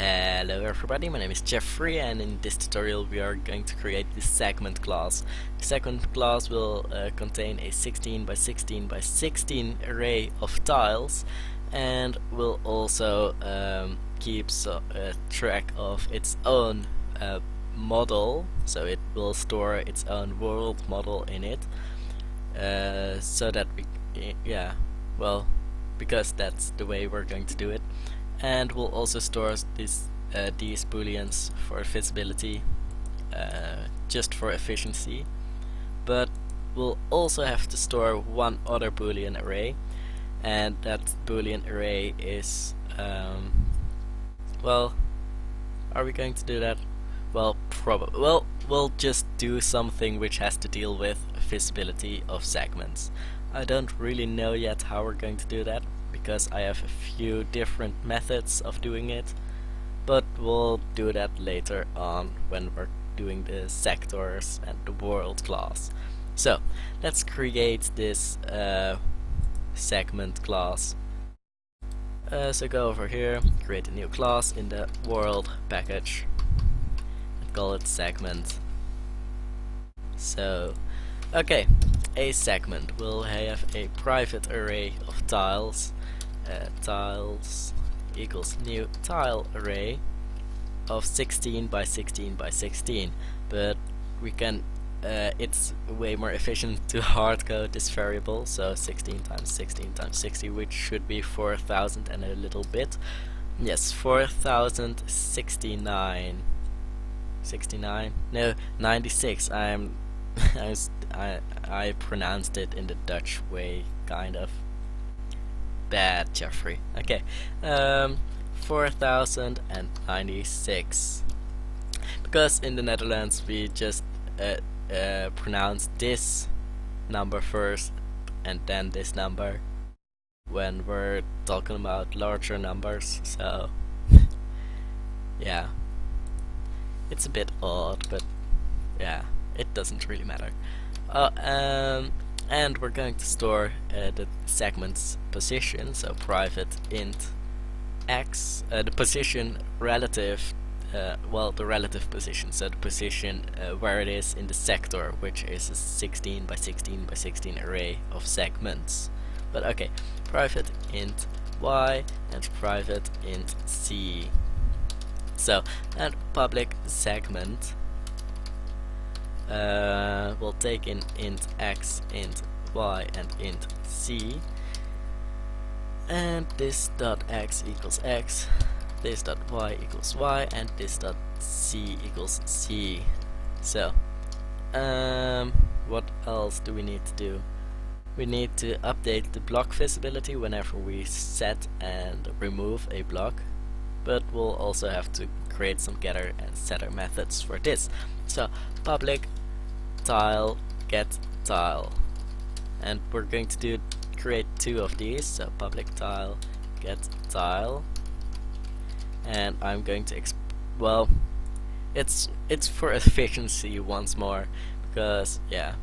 Hello everybody, my name is Jeffrey, and in this tutorial we are going to create this segment class. The segment class will contain a 16 by 16 by 16 array of tiles, and will also keep track of its own model, so it will store its own world model in it, so that because that's the way we're going to do it. And we'll also store these booleans for visibility, just for efficiency, but we'll also have to store one other boolean array, and that boolean array is are we going to do that? Well, probably. Well, we'll just do something which has to deal with visibility of segments. I don't really know yet how we're going to do that, because I have a few different methods of doing it, but we'll do that later on when we're doing the sectors and the world class. So let's create this segment class. So go over here, create a new class in the world package and call it segment. So okay, a segment will have a private array of tiles. Tiles equals new tile array of 16 by 16 by 16, but we can it's way more efficient to hardcode this variable, so 16 times 16 times 60, which should be 4000 and a little bit. Yes, 4069. 69? No, 96. I pronounced it in the Dutch way, kind of. Bad, Jeffrey. Okay, 4096. Because in the Netherlands we just pronounce this number first and then this number when we're talking about larger numbers, so yeah, it's a bit odd, but yeah, it doesn't really matter. And we're going to store the segment's position, so private int x, the position relative, the relative position, so the position where it is in the sector, which is a 16 by 16 by 16 array of segments. But okay, private int y and private int c. So, and public segment we'll take in int x, int y, and int c, and this dot x equals x, this dot y equals y, and this dot c equals c. So what else do we need to do? We need to update the block visibility whenever we set and remove a block, but we'll also have to create some getter and setter methods for this. So public tile get tile, and we're going to create two of these, so public tile get tile, and I'm going to it's for efficiency once more, because yeah,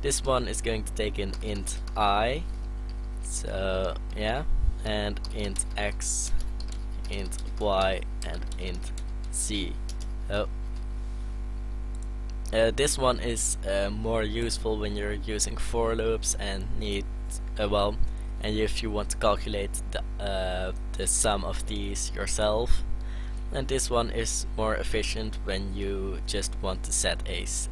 this one is going to take in int I, so yeah, and int x, int y, and int c. Oh, this one is more useful when you're using for loops and need and if you want to calculate the sum of these yourself. And this one is more efficient when you just want to set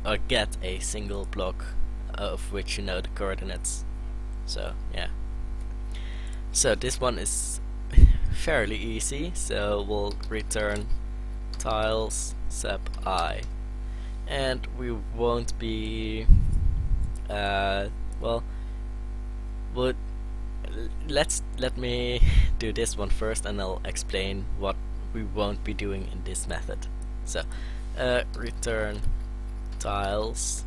or get a single block of which you know the coordinates. So yeah. So this one is fairly easy. So we'll return tiles sub I. And we won't be let me do this one first, and I'll explain what we won't be doing in this method. So return tiles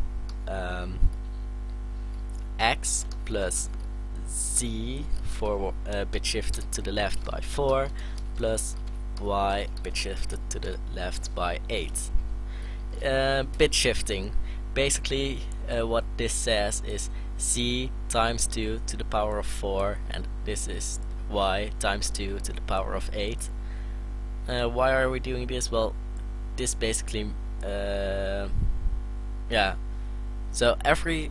x plus z for bit shifted to the left by 4 plus y bit shifted to the left by 8. Bit shifting, basically what this says is z times 2 to the power of 4, and this is y times 2 to the power of 8. Why are we doing this? Well, this basically, yeah. So every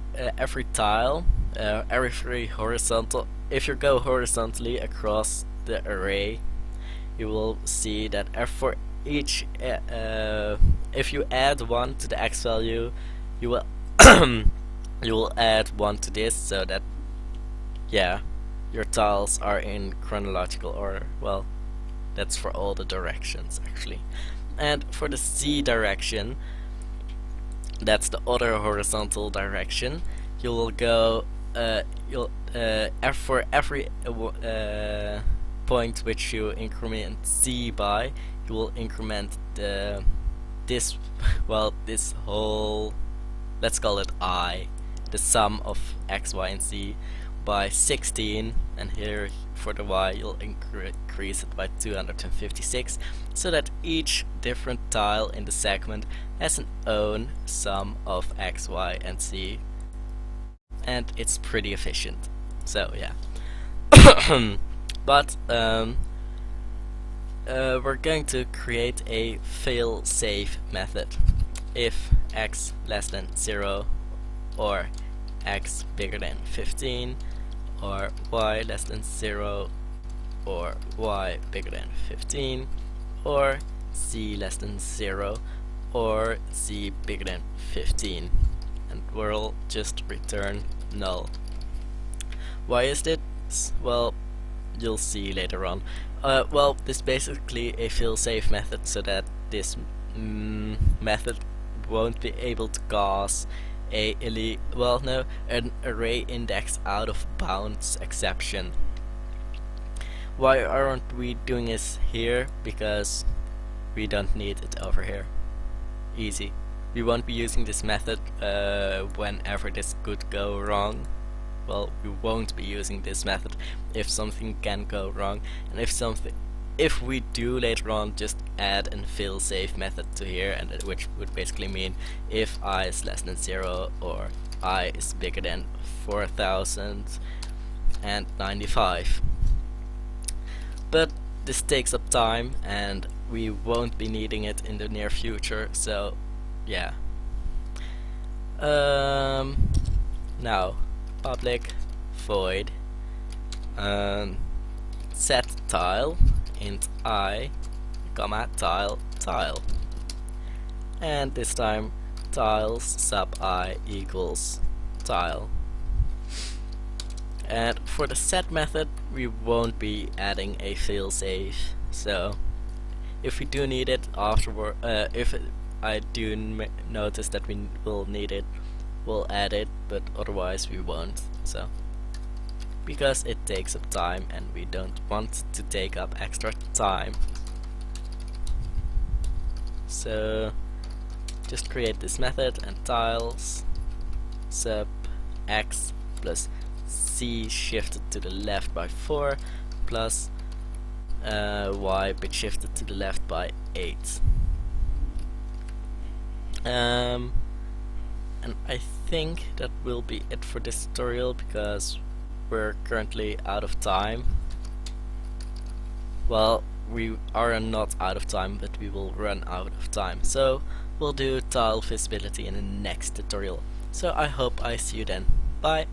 tile, every horizontal. If you go horizontally across the array, you will see that for each, if you add 1 to the x value, you will you will add 1 to this, so that, yeah, your tiles are in chronological order. Well, that's for all the directions actually. And for the Z direction, that's the other horizontal direction, you will go for every point which you increment Z by, you will increment this this whole, let's call it I, the sum of x, y, and z by 16, and here for the y you'll increase it by 256, so that each different tile in the segment has an own sum of x, y, and z, and it's pretty efficient. So yeah. But we're going to create a fail-safe method. If x less than 0, or x bigger than 15, or y less than 0, or y bigger than 15, or z less than 0, or z bigger than 15, and we'll just return null. Why is this? Well, you'll see later on. Well, this is basically a fail-safe method, so that this method won't be able to cause an array index out of bounds exception. Why aren't we doing this here? Because we don't need it over here. Easy. We won't be using this method whenever this could go wrong. Well, we won't be using this method if something can go wrong, and if we do later on just add a fail-safe method to here, and which would basically mean if I is less than 0 or I is bigger than 4095. But this takes up time and we won't be needing it in the near future, so yeah. Now public void set tile int I, comma tile, and this time tiles sub I equals tile. And for the set method we won't be adding a failsafe, so if we do need it afterward, if I do notice that we will need it, we'll add it, but otherwise we won't, so because it takes up time and we don't want to take up extra time. So just create this method and tiles sub x plus c shifted to the left by 4 plus y bit shifted to the left by 8. And I think that will be it for this tutorial, because we're currently out of time. Well, we are not out of time, but we will run out of time. So we'll do tile visibility in the next tutorial. So I hope I see you then. Bye!